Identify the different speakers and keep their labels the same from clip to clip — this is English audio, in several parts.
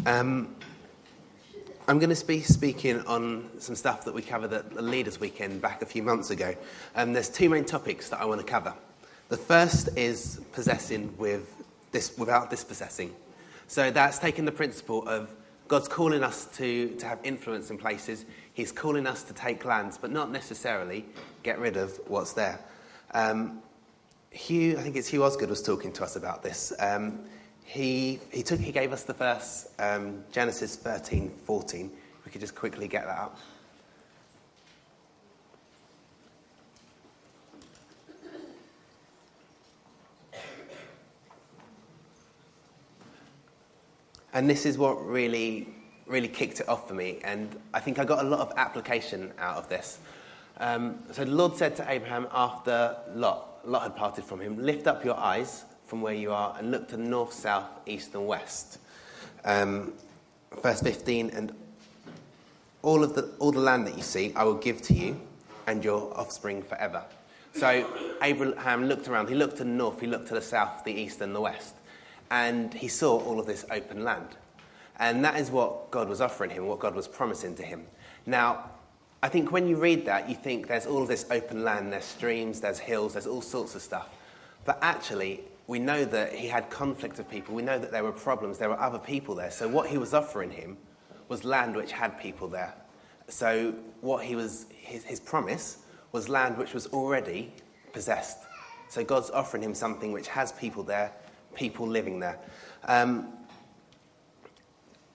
Speaker 1: I'm going to be speaking on some stuff that we covered at the Leaders' Weekend back a few months ago. There's two main topics that I want to cover. The first is possessing without dispossessing. So that's taking the principle of God's calling us to have influence in places. He's calling us to take lands, but not necessarily get rid of what's there. I think it's Hugh Osgood was talking to us about this. He gave us the verse, Genesis 13:14. We could just quickly get that up. And this is what really, really kicked it off for me. And I think I got a lot of application out of this. So the Lord said to Abraham after Lot had parted from him, "Lift up your eyes from where you are and look to the north, south, east and west." Verse 15, "And all the land that you see I will give to you and your offspring forever." So Abraham looked around. He looked to the north, he looked to the south, the east and the west. And he saw all of this open land. And that is what God was offering him, what God was promising to him. Now, I think when you read that, you think there's all of this open land, there's streams, there's hills, there's all sorts of stuff. But actually, we know that he had conflict of people. We know that there were problems, there were other people there. So what he was offering him was land which had people there. So his promise was land which was already possessed. So God's offering him something which has people there, people living there.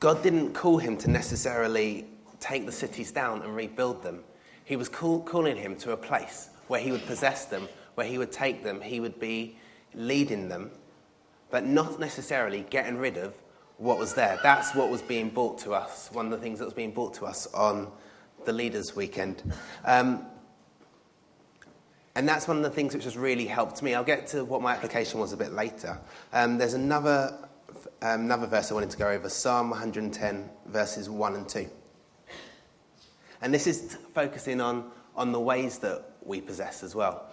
Speaker 1: God didn't call him to necessarily take the cities down and rebuild them. He was calling him to a place where he would possess them, where he would take them, he would be leading them, but not necessarily getting rid of what was there. That's what was being brought to us, one of the things that was being brought to us on the Leaders' Weekend. And that's one of the things which has really helped me. I'll get to what my application was a bit later. There's another verse I wanted to go over, Psalm 110, verses 1 and 2. And this is focusing on the ways that we possess as well.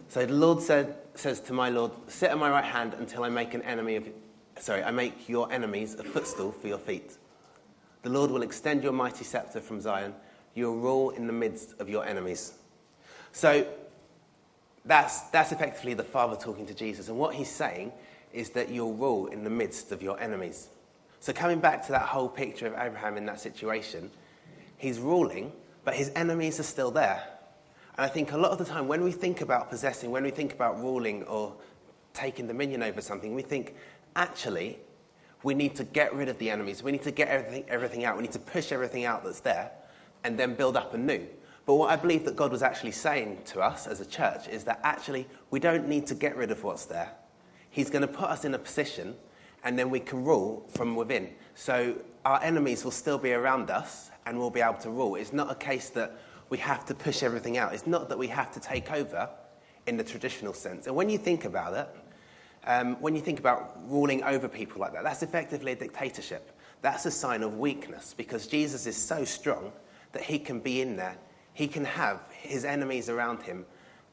Speaker 1: So the Lord says to my Lord, "Sit at my right hand until I make I make your enemies a footstool for your feet. The Lord will extend your mighty scepter from Zion. You'll rule in the midst of your enemies." So that's effectively the Father talking to Jesus. And what he's saying is that you'll rule in the midst of your enemies. So coming back to that whole picture of Abraham in that situation, he's ruling, but his enemies are still there. And I think a lot of the time when we think about possessing, when we think about ruling or taking dominion over something, we think, actually, we need to get rid of the enemies. We need to get everything out. We need to push everything out that's there and then build up anew. But what I believe that God was actually saying to us as a church is that actually we don't need to get rid of what's there. He's going to put us in a position and then we can rule from within. So our enemies will still be around us and we'll be able to rule. It's not a case that we have to push everything out. It's not that we have to take over in the traditional sense. And when you think about it, when you think about ruling over people like that, that's effectively a dictatorship. That's a sign of weakness because Jesus is so strong that he can be in there, he can have his enemies around him,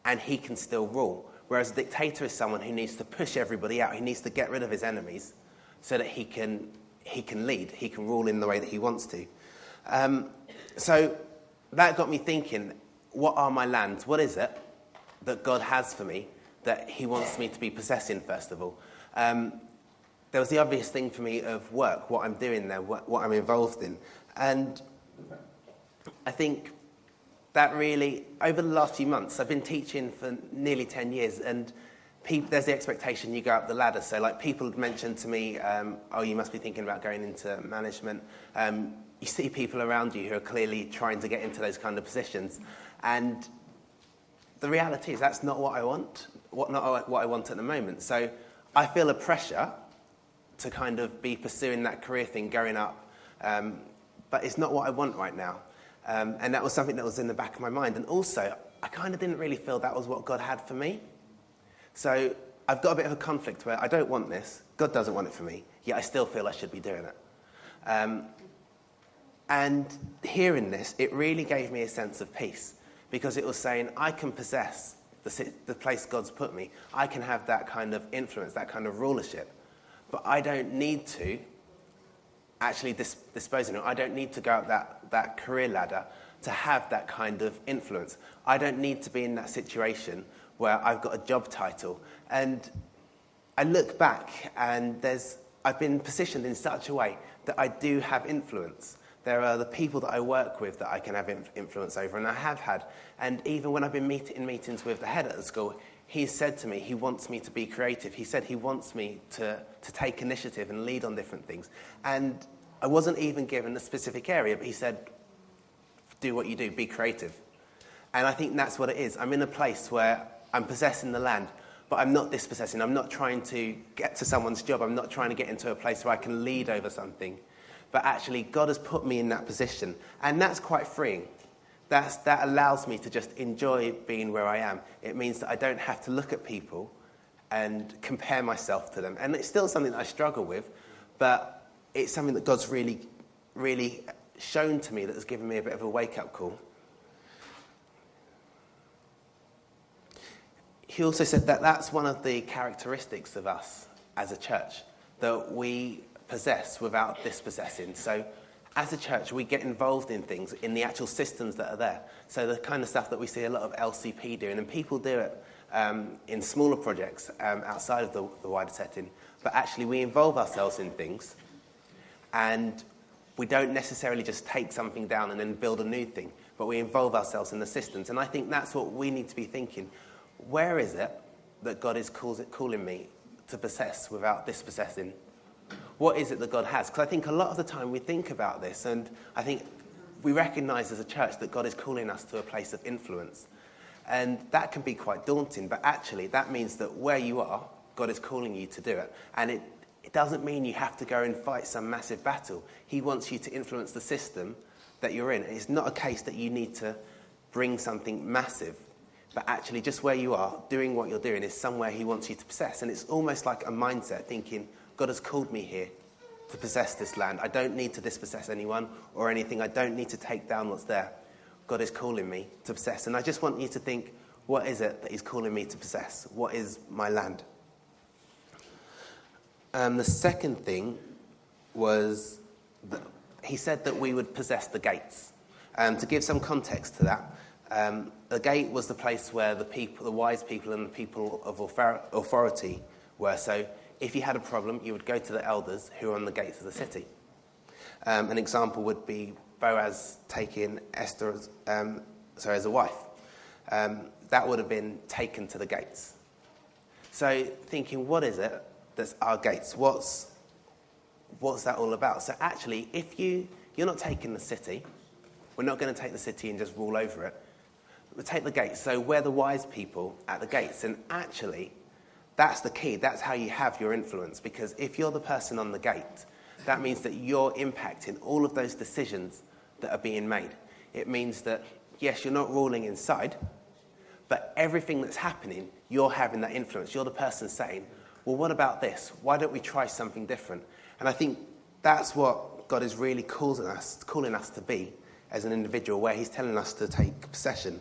Speaker 1: and he can still rule. Whereas a dictator is someone who needs to push everybody out, he needs to get rid of his enemies so that he can lead, he can rule in the way that he wants to. So that got me thinking, what are my lands? What is it that God has for me that he wants me to be possessing, first of all? There was the obvious thing for me of work, what I'm doing there, what I'm involved in. And I think that really, over the last few months, I've been teaching for nearly 10 years, and there's the expectation you go up the ladder. So, like, people have mentioned to me, oh, you must be thinking about going into management. You see people around you who are clearly trying to get into those kind of positions. And the reality is that's not what I want, not what I want at the moment. So I feel a pressure to kind of be pursuing that career thing, going up. But it's not what I want right now. And that was something that was in the back of my mind. And also, I kind of didn't really feel that was what God had for me. So I've got a bit of a conflict where I don't want this. God doesn't want it for me. Yet I still feel I should be doing it. And hearing this, it really gave me a sense of peace. Because it was saying, I can possess the place God's put me, I can have that kind of influence, that kind of rulership. But I don't need to actually dispose of it. I don't need to go up that career ladder to have that kind of influence. I don't need to be in that situation where I've got a job title. And I look back and I've been positioned in such a way that I do have influence. There are the people that I work with that I can have influence over, and I have had. And even when I've been in meetings with the head at the school, he said to me he wants me to be creative. He said he wants me to take initiative and lead on different things. And I wasn't even given a specific area, but he said, do what you do, be creative. And I think that's what it is. I'm in a place where I'm possessing the land, but I'm not dispossessing. I'm not trying to get to someone's job. I'm not trying to get into a place where I can lead over something. But actually, God has put me in that position. And that's quite freeing. That allows me to just enjoy being where I am. It means that I don't have to look at people and compare myself to them. And it's still something that I struggle with, but it's something that God's really, really shown to me that has given me a bit of a wake-up call. He also said that that's one of the characteristics of us as a church, that we possess without dispossessing. So as a church, we get involved in things, in the actual systems that are there. So the kind of stuff that we see a lot of LCP doing, and people do it in smaller projects outside of the wider setting. But actually, we involve ourselves in things, and we don't necessarily just take something down and then build a new thing, but we involve ourselves in the systems. And I think that's what we need to be thinking. Where is it that God is calling me to possess without dispossessing? What is it that God has? Because I think a lot of the time we think about this, and I think we recognise as a church that God is calling us to a place of influence. And that can be quite daunting, but actually that means that where you are, God is calling you to do it. And it doesn't mean you have to go and fight some massive battle. He wants you to influence the system that you're in. It's not a case that you need to bring something massive, but actually just where you are, doing what you're doing, is somewhere he wants you to possess. And it's almost like a mindset, thinking, God has called me here to possess this land. I don't need to dispossess anyone or anything. I don't need to take down what's there. God is calling me to possess. And I just want you to think, what is it that he's calling me to possess? What is my land? The second thing was that he said that we would possess the gates. To give some context to that, the gate was the place where the wise people and the people of authority were. So if you had a problem, you would go to the elders who were on the gates of the city. An example would be Boaz taking Esther as a wife. That would have been taken to the gates. So thinking, what is it that's our gates? What's that all about? So actually, if you're not taking the city, we're not going to take the city and just rule over it. We'll take the gates. So we're the wise people at the gates. And actually, that's the key. That's how you have your influence. Because if you're the person on the gate, that means that you're impacting all of those decisions that are being made. It means that, yes, you're not ruling inside, but everything that's happening, you're having that influence. You're the person saying, well, what about this? Why don't we try something different? And I think that's what God is really calling us to be as an individual, where he's telling us to take possession.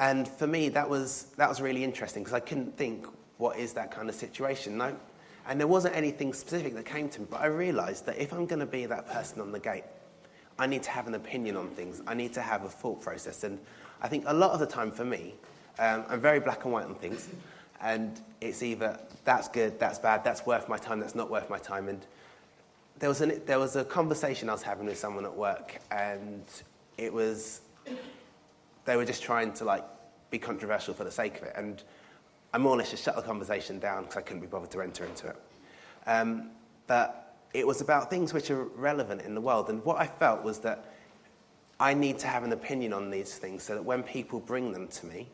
Speaker 1: And for me, that was really interesting, because I couldn't think, what is that kind of situation? No. And there wasn't anything specific that came to me, but I realised that if I'm going to be that person on the gate, I need to have an opinion on things. I need to have a thought process. And I think a lot of the time for me, I'm very black and white on things. And it's either that's good, that's bad, that's worth my time, that's not worth my time. And there was a conversation I was having with someone at work, and it was, they were just trying to be controversial for the sake of it. And I more or less just shut the conversation down because I couldn't be bothered to enter into it. But it was about things which are relevant in the world. And what I felt was that I need to have an opinion on these things so that when people bring them to me,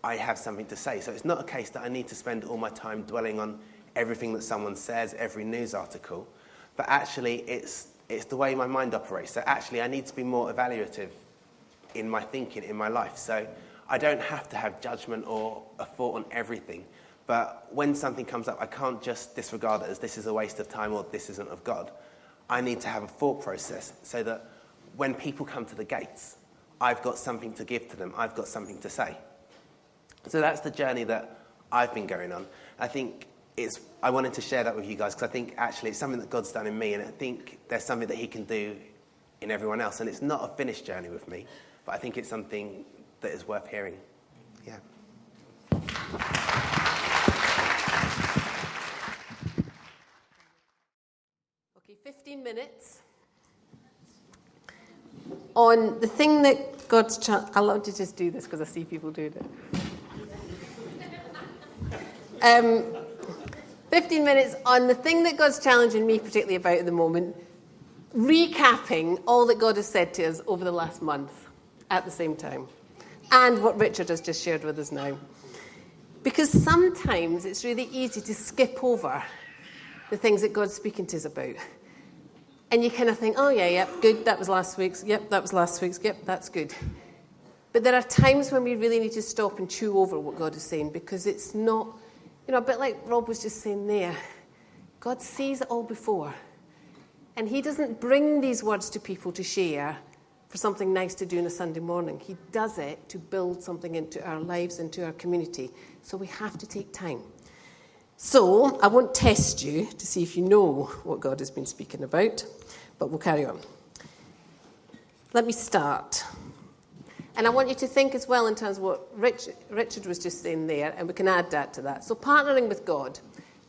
Speaker 1: I have something to say. So it's not a case that I need to spend all my time dwelling on everything that someone says, every news article, but actually it's the way my mind operates. So actually I need to be more evaluative in my thinking, in my life. So I don't have to have judgment or a thought on everything. But when something comes up, I can't just disregard it as this is a waste of time or this isn't of God. I need to have a thought process so that when people come to the gates, I've got something to give to them. I've got something to say. So that's the journey that I've been going on. I think I wanted to share that with you guys because I think actually it's something that God's done in me, and I think there's something that he can do in everyone else. And it's not a finished journey with me, but I think it's something that is worth hearing. Yeah.
Speaker 2: Okay, 15 minutes on the thing that God's... I love to just do this because I see people doing it. 15 minutes on the thing that God's challenging me particularly about at the moment, recapping all that God has said to us over the last month at the same time, and what Richard has just shared with us now. Because sometimes it's really easy to skip over the things that God's speaking to us about. And you kind of think, oh, yeah, good, that was last week's, yep, that was last week's, yep, that's good. But there are times when we really need to stop and chew over what God is saying, because it's not, a bit like Rob was just saying there, God sees it all before. And he doesn't bring these words to people to share for something nice to do on a Sunday morning. He does it to build something into our lives, into our community. So we have to take time. So I won't test you to see if you know what God has been speaking about, but we'll carry on. Let me start. And I want you to think as well in terms of what Richard was just saying there, and we can add that to that. So partnering with God.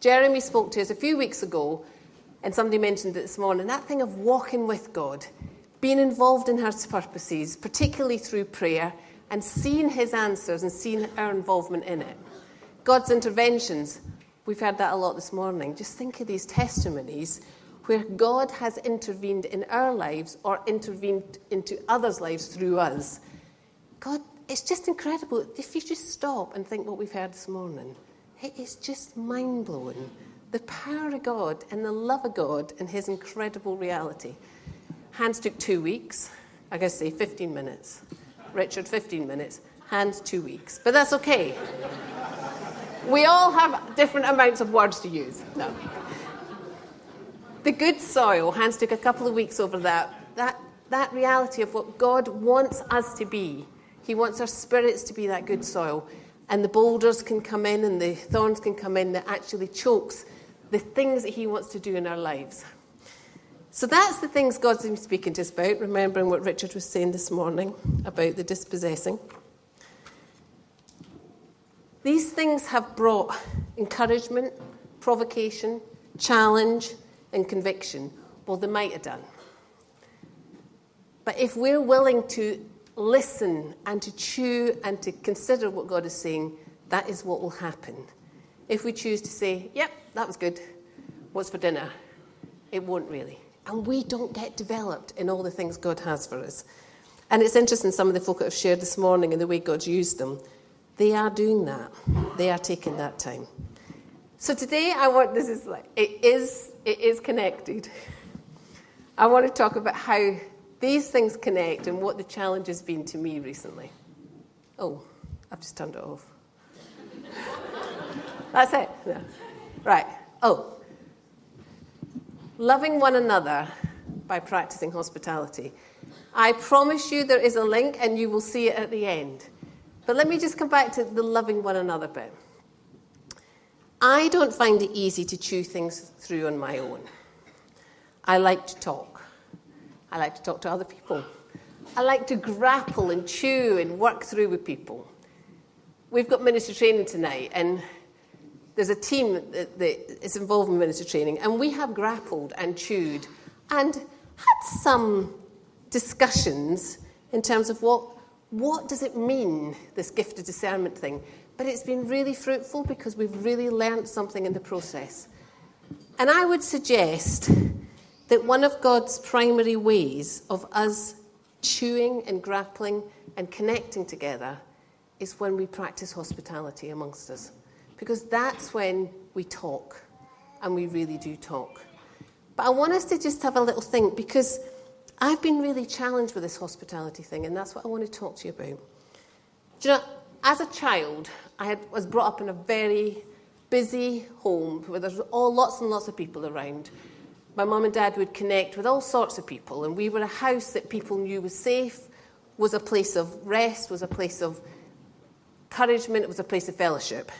Speaker 2: Jeremy spoke to us a few weeks ago, and somebody mentioned it this morning, that thing of walking with God, being involved in his purposes, particularly through prayer, and seeing his answers and seeing our involvement in it. God's interventions, we've heard that a lot this morning. Just think of these testimonies where God has intervened in our lives or intervened into others' lives through us. God, it's just incredible. If you just stop and think what we've heard this morning, it is just mind-blowing. The power of God and the love of God and his incredible reality. Hans took 2 weeks. I guess say 15 minutes. Richard, 15 minutes. Hans, 2 weeks. But that's okay. We all have different amounts of words to use. No. The good soil, Hans took a couple of weeks over that. That reality of what God wants us to be. He wants our spirits to be that good soil. And the boulders can come in and the thorns can come in that actually chokes the things that he wants to do in our lives. So that's the things God's been speaking to us about, remembering what Richard was saying this morning about the dispossessing. These things have brought encouragement, provocation, challenge, and conviction. Well, they might have done. But if we're willing to listen and to chew and to consider what God is saying, that is what will happen. If we choose to say, yep, that was good, what's for dinner? It won't really. And we don't get developed in all the things God has for us. And it's interesting, some of the folk that have shared this morning and the way God's used them, they are doing that. They are taking that time. So today it is connected. I want to talk about how these things connect and what the challenge has been to me recently. Oh, I've just turned it off. That's it? No. Right. Oh. Loving one another by practicing hospitality. I promise you there is a link and you will see it at the end. But let me just come back to the loving one another bit. I don't find it easy to chew things through on my own. I like to talk. I like to talk to other people. I like to grapple and chew and work through with people. We've got ministry training tonight, and there's a team that is involved in ministry training, and we have grappled and chewed and had some discussions in terms of what does it mean, this gift of discernment thing. But it's been really fruitful because we've really learned something in the process. And I would suggest that one of God's primary ways of us chewing and grappling and connecting together is when we practice hospitality amongst us. Because that's when we talk, and we really do talk. But I want us to just have a little think, because I've been really challenged with this hospitality thing, and that's what I want to talk to you about. Do you know, as a child, I was brought up in a very busy home where there's lots and lots of people around. My mum and dad would connect with all sorts of people, and we were a house that people knew was safe. was a place of rest, was a place of encouragement, it was a place of fellowship.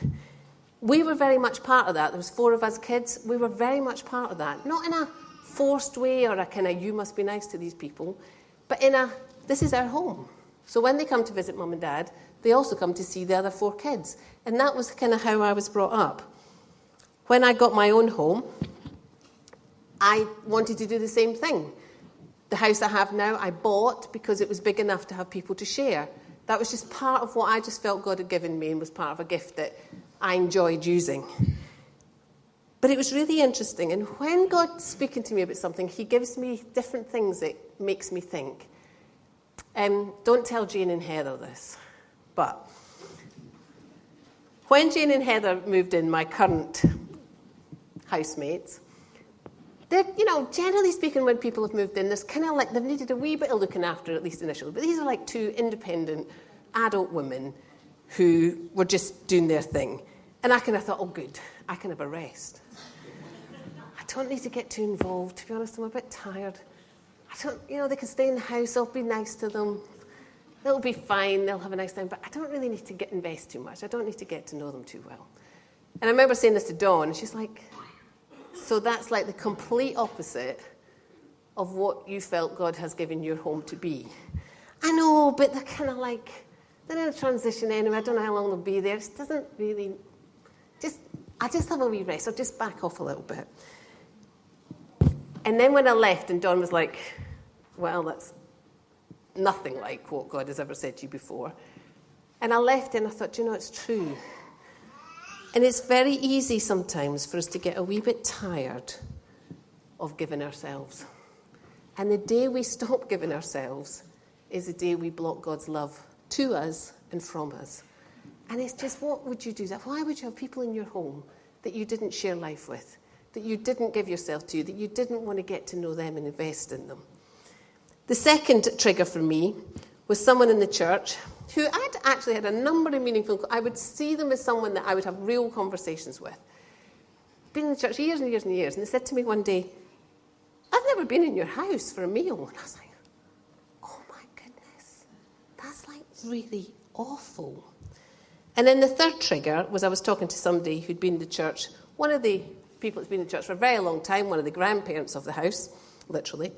Speaker 2: We were very much part of that. There was 4 of us kids. We were very much part of that. Not in a forced way or a kind of, you must be nice to these people, but in a, this is our home. So when they come to visit Mum and Dad, they also come to see the other 4 kids. And that was kind of how I was brought up. When I got my own home, I wanted to do the same thing. The house I have now, I bought because it was big enough to have people to share. That was just part of what I just felt God had given me and was part of a gift that I enjoyed using. But it was really interesting. And when God's speaking to me about something, he gives me different things that makes me think. Don't tell Jane and Heather this, but when Jane and Heather moved in, my current housemates, they're, generally speaking, when people have moved in, there's kind of like they've needed a wee bit of looking after, at least initially. But these are like 2 independent adult women who were just doing their thing. And I kind of thought, oh, good, I can have a rest. I don't need to get too involved. To be honest, I'm a bit tired. They can stay in the house. I'll be nice to them. They'll be fine. They'll have a nice time. But I don't really need to invest too much. I don't need to get to know them too well. And I remember saying this to Dawn, and she's like, so that's like the complete opposite of what you felt God has given your home to be. I know, but they're kind of like, they're in a transition anyway. I don't know how long they'll be there. It doesn't really, I just have a wee rest. I'll just back off a little bit. And then when I left, and Dawn was like, well, that's nothing like what God has ever said to you before. And I left and I thought, it's true. And it's very easy sometimes for us to get a wee bit tired of giving ourselves. And the day we stop giving ourselves is the day we block God's love to us and from us. And it's just, what would you do that? Why would you have people in your home that you didn't share life with, that you didn't give yourself to, that you didn't want to get to know them and invest in them? The second trigger for me was someone in the church who I'd actually had a number of meaningful, I would see them as someone that I would have real conversations with. Been in the church years and years and years, and they said to me one day, I've never been in your house for a meal. And I was like, oh my goodness, that's like really awful. And then the third trigger was I was talking to somebody who'd been in the church, one of the people that's been in the church for a very long time, one of the grandparents of the house, literally.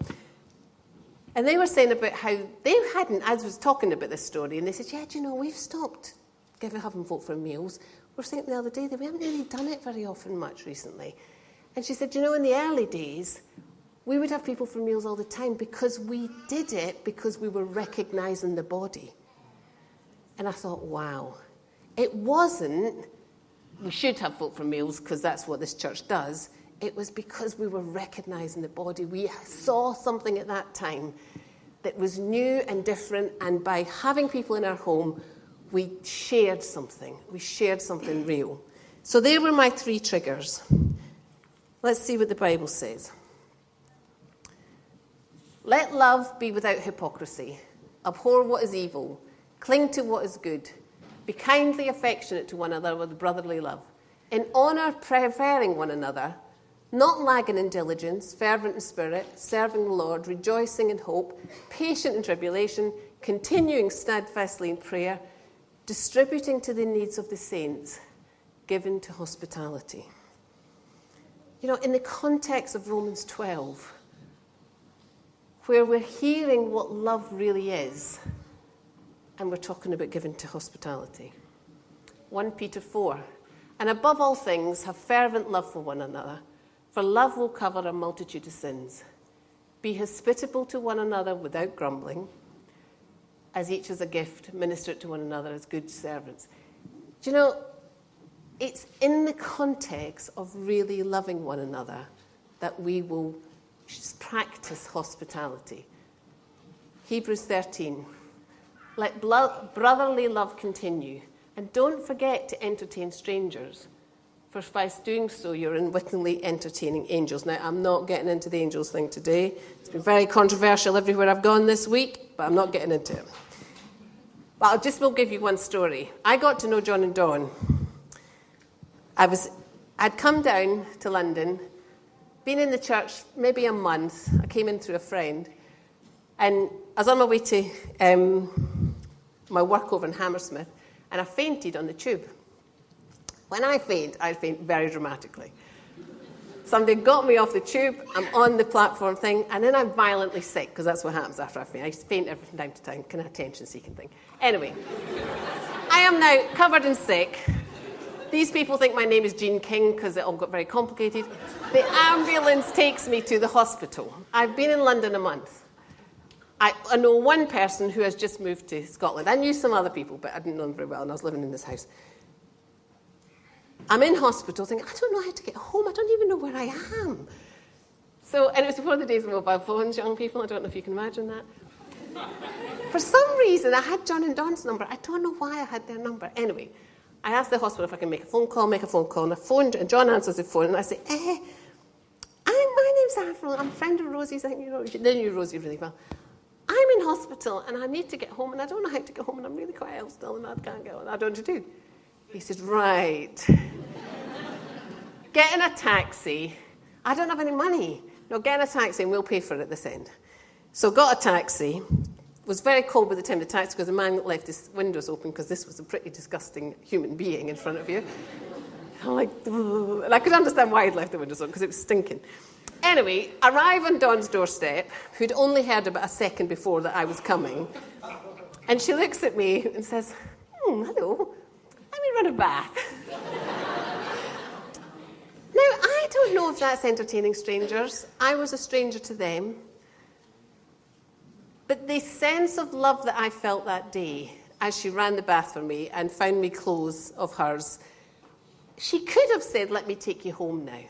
Speaker 2: And they were saying about how they hadn't, I was talking about this story, and they said, we've stopped having folk for meals. We were saying the other day that we haven't really done it very often much recently. And she said, in the early days, we would have people for meals all the time because we did it because we were recognising the body. And I thought, wow. It wasn't, we should have folk for meals because that's what this church does. It was because we were recognising the body. We saw something at that time that was new and different, and by having people in our home, we shared something. We shared something real. So there were my 3 triggers. Let's see what the Bible says. Let love be without hypocrisy. Abhor what is evil. Cling to what is good. Be kindly affectionate to one another with brotherly love. In honour, preferring one another, not lagging in diligence, fervent in spirit, serving the Lord, rejoicing in hope, patient in tribulation, continuing steadfastly in prayer, distributing to the needs of the saints, given to hospitality. In the context of Romans 12, where we're hearing what love really is, and we're talking about giving to hospitality. 1 Peter 4, and above all things, have fervent love for one another, for love will cover a multitude of sins. Be hospitable to one another without grumbling, as each has a gift, minister it to one another as good servants. It's in the context of really loving one another that we will practice hospitality. Hebrews 13. Let brotherly love continue, and don't forget to entertain strangers, for by doing so you're unwittingly entertaining angels. Now, I'm not getting into the angels thing today. It's been very controversial everywhere I've gone this week, but I'm not getting into it. But will give you one story. I got to know John and Dawn. I'd come down to London, been in the church maybe a month. I came in through a friend. And I was on my way to my work over in Hammersmith, and I fainted on the tube. When I faint very dramatically. Somebody got me off the tube, I'm on the platform thing, and then I'm violently sick, because that's what happens after I faint. I faint from time to time, kind of attention-seeking thing. Anyway, I am now covered in sick. These people think my name is Jean King, because it all got very complicated. The ambulance takes me to the hospital. I've been in London a month. I know one person who has just moved to Scotland. I knew some other people, but I didn't know them very well, and I was living in this house. I'm in hospital thinking, I don't know how to get home. I don't even know where I am. And it was before the days of mobile phones, young people. I don't know if you can imagine that. For some reason, I had John and Dawn's number. I don't know why I had their number. Anyway, I asked the hospital if I can make a phone call, and I phoned, and John answers the phone, and I say, my name's Avril. I'm a friend of Rosie's. I think they knew Rosie really well. I'm in hospital, and I need to get home, and I don't know how to get home, and I'm really quite ill still, and I can't get home. I don't know what to do. He said, right. Get in a taxi. I don't have any money. No, get in a taxi and we'll pay for it at this end. So got a taxi. Was very cold by the time the taxi, because the man left his windows open, because this was a pretty disgusting human being in front of you. I'm like, ugh. And I could understand why he'd left the windows open, because it was stinking. Anyway, arrive on Dawn's doorstep, who'd only heard about a second before that I was coming. And she looks at me and says, hello. Let me run a bath. Now, I don't know if that's entertaining strangers. I was a stranger to them. But the sense of love that I felt that day as she ran the bath for me and found me clothes of hers, she could have said, let me take you home now.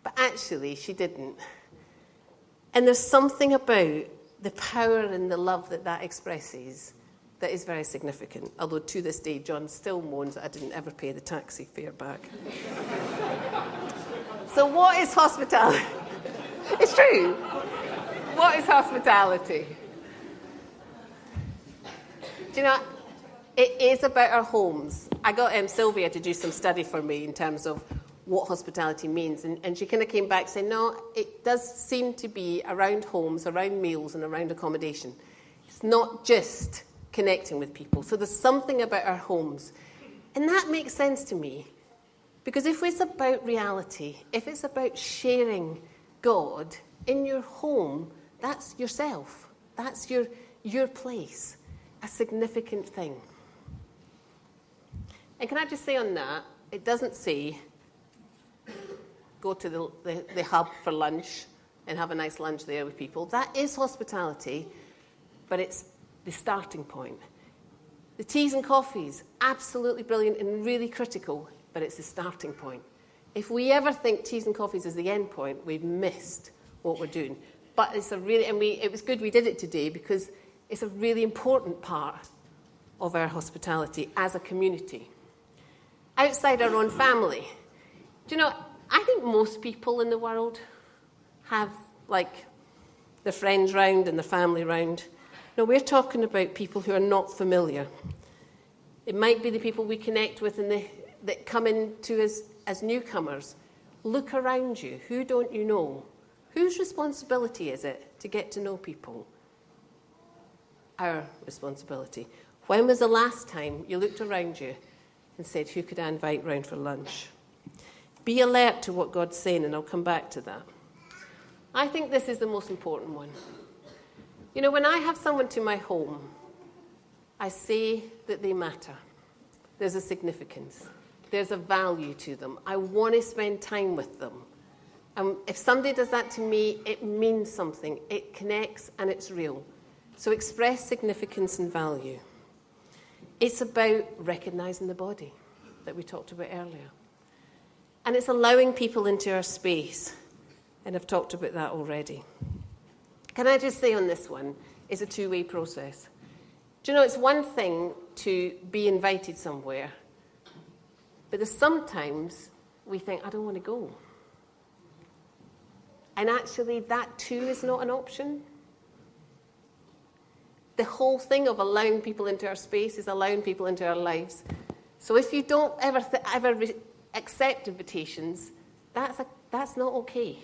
Speaker 2: But actually, she didn't. And there's something about the power and the love that expresses that is very significant, although to this day, John still moans that I didn't ever pay the taxi fare back. So what is hospitality? It's true. What is hospitality? Do you know, it is about our homes. I got Sylvia to do some study for me in terms of what hospitality means, and she kind of came back saying, no, it does seem to be around homes, around meals, and around accommodation. It's not just connecting with people. So there's something about our homes. And that makes sense to me. Because if it's about reality, if it's about sharing God in your home, that's yourself. That's your place. A significant thing. And can I just say on that, it doesn't say go to the hub for lunch and have a nice lunch there with people. That is hospitality, but it's the starting point. The teas and coffees, absolutely brilliant and really critical, but it's the starting point. If we ever think teas and coffees is the end point, we've missed what we're doing. But it's it was good we did it today, because it's a really important part of our hospitality as a community. Outside our own family. Do you know, I think most people in the world have, their friends round and their family round. No, we're talking about people who are not familiar. It might be the people we connect with and that come into us as newcomers. Look around you. Who don't you know? Whose responsibility is it to get to know people? Our responsibility. When was the last time you looked around you and said, who could I invite round for lunch? Be alert to what God's saying, and I'll come back to that. I think this is the most important one. You know, when I have someone to my home, I say that they matter. There's a significance. There's a value to them. I want to spend time with them. If somebody does that to me, it means something. It connects and it's real. So express significance and value. It's about recognising the body that we talked about earlier. And it's allowing people into our space. And I've talked about that already. Can I just say on this one, it's a two-way process. Do you know, it's one thing to be invited somewhere, but there's sometimes we think, I don't want to go. And actually, that too is not an option. The whole thing of allowing people into our space is allowing people into our lives. So if you don't ever accept invitations, that's not okay.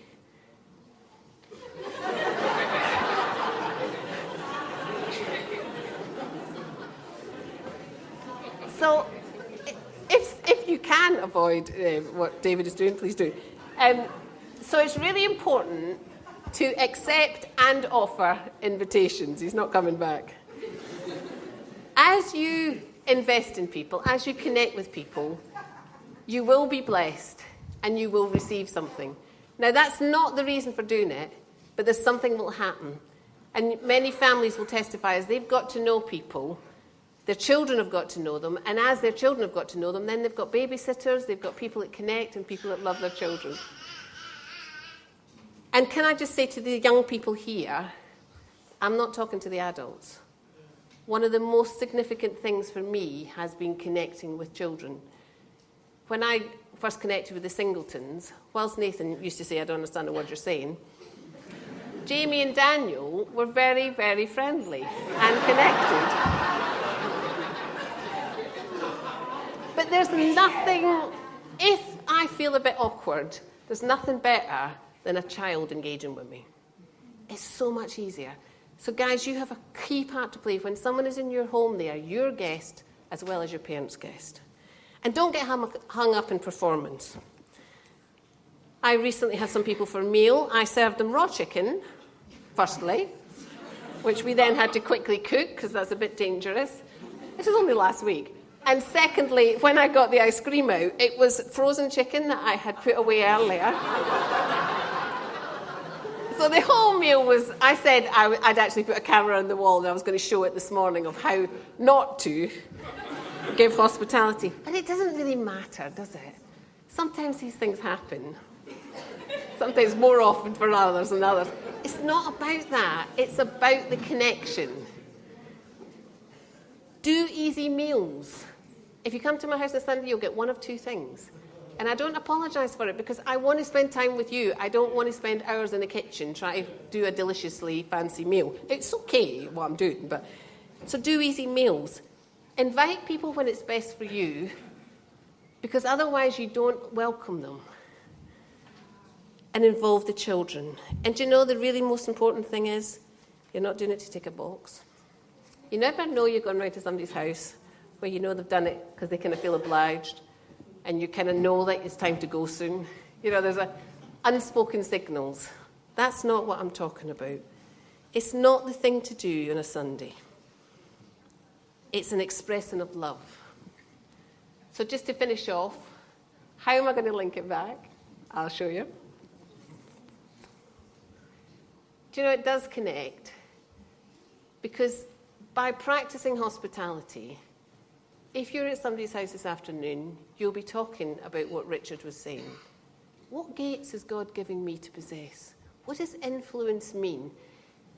Speaker 2: So if you can avoid what David is doing, please do. So it's really important to accept and offer invitations. He's not coming back. As you invest in people, as you connect with people, you will be blessed and you will receive something. Now, that's not the reason for doing it, but there's something that will happen. And many families will testify as they've got to know people, their children have got to know them, and as their children have got to know them, then they've got babysitters, they've got people that connect and people that love their children. And can I just say to the young people here, I'm not talking to the adults. One of the most significant things for me has been connecting with children. When I first connected with the Singletons, whilst Nathan used to say, I don't understand a word you're saying, Jamie and Daniel were very, very friendly and connected. But there's nothing, if I feel a bit awkward, there's nothing better than a child engaging with me. It's so much easier. So guys, you have a key part to play. When someone is in your home, they are your guest as well as your parents' guest. And don't get hung up in performance. I recently had some people for a meal. I served them raw chicken, firstly, which we then had to quickly cook because that's a bit dangerous. This was only last week. And secondly, when I got the ice cream out, it was frozen chicken that I had put away earlier. So the whole meal was, I said I'd actually put a camera on the wall and I was going to show it this morning of how not to give hospitality. And it doesn't really matter, does it? Sometimes these things happen. Sometimes more often for others than others. It's not about that. It's about the connection. Do easy meals. If you come to my house on Sunday, you'll get one of two things. And I don't apologise for it because I want to spend time with you. I don't want to spend hours in the kitchen trying to do a deliciously fancy meal. It's okay what I'm doing, but so do easy meals. Invite people when it's best for you because otherwise you don't welcome them. And involve the children. And do you know the really most important thing is you're not doing it to tick a box. You never know you're going round to somebody's house where you know they've done it because they kind of feel obliged and you kind of know that it's time to go soon. You know, there's unspoken signals. That's not what I'm talking about. It's not the thing to do on a Sunday. It's an expression of love. So just to finish off, how am I going to link it back? I'll show you. Do you know, it does connect. Because by practicing hospitality, if you're at somebody's house this afternoon, you'll be talking about what Richard was saying. What gates is God giving me to possess? What does influence mean?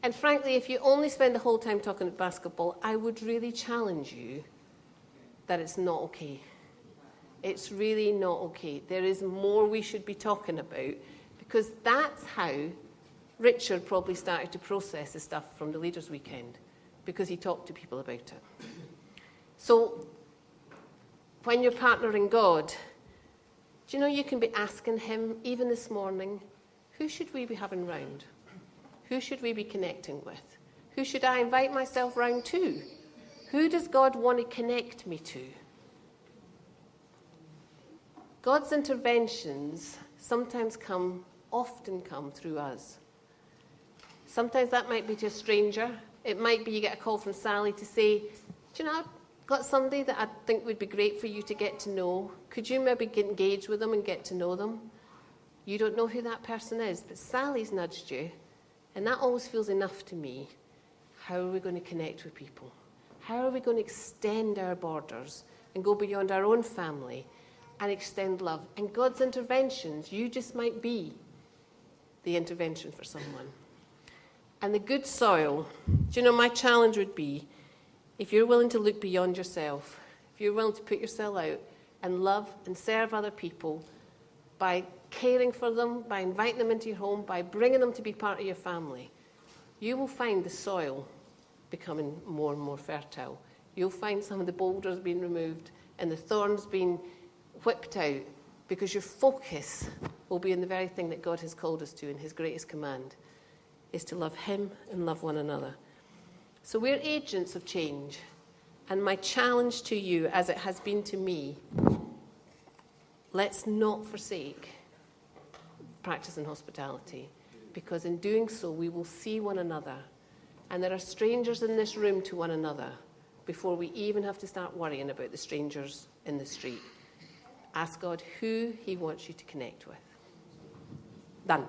Speaker 2: And frankly, if you only spend the whole time talking about basketball, I would really challenge you that it's not okay. It's really not okay. There is more we should be talking about because that's how Richard probably started to process the stuff from the Leaders' Weekend because he talked to people about it. So when you're partnering God, do you know you can be asking him, even this morning, who should we be having round? Who should we be connecting with? Who should I invite myself round to? Who does God want to connect me to? God's interventions often come through us. Sometimes that might be to a stranger. It might be you get a call from Sally to say, do you know, I've got somebody that I think would be great for you to get to know. Could you maybe get engaged with them and get to know them? You don't know who that person is, but Sally's nudged you, and that always feels enough to me. How are we going to connect with people? How are we going to extend our borders and go beyond our own family and extend love? And God's interventions, you just might be the intervention for someone. And the good soil, do you know, my challenge would be, if you're willing to look beyond yourself, if you're willing to put yourself out and love and serve other people by caring for them, by inviting them into your home, by bringing them to be part of your family, you will find the soil becoming more and more fertile. You'll find some of the boulders being removed and the thorns being whipped out because your focus will be in the very thing that God has called us to in his greatest command, is to love him and love one another. So we're agents of change. And my challenge to you, as it has been to me, let's not forsake practice in hospitality, because in doing so, we will see one another. And there are strangers in this room to one another before we even have to start worrying about the strangers in the street. Ask God who he wants you to connect with. Done.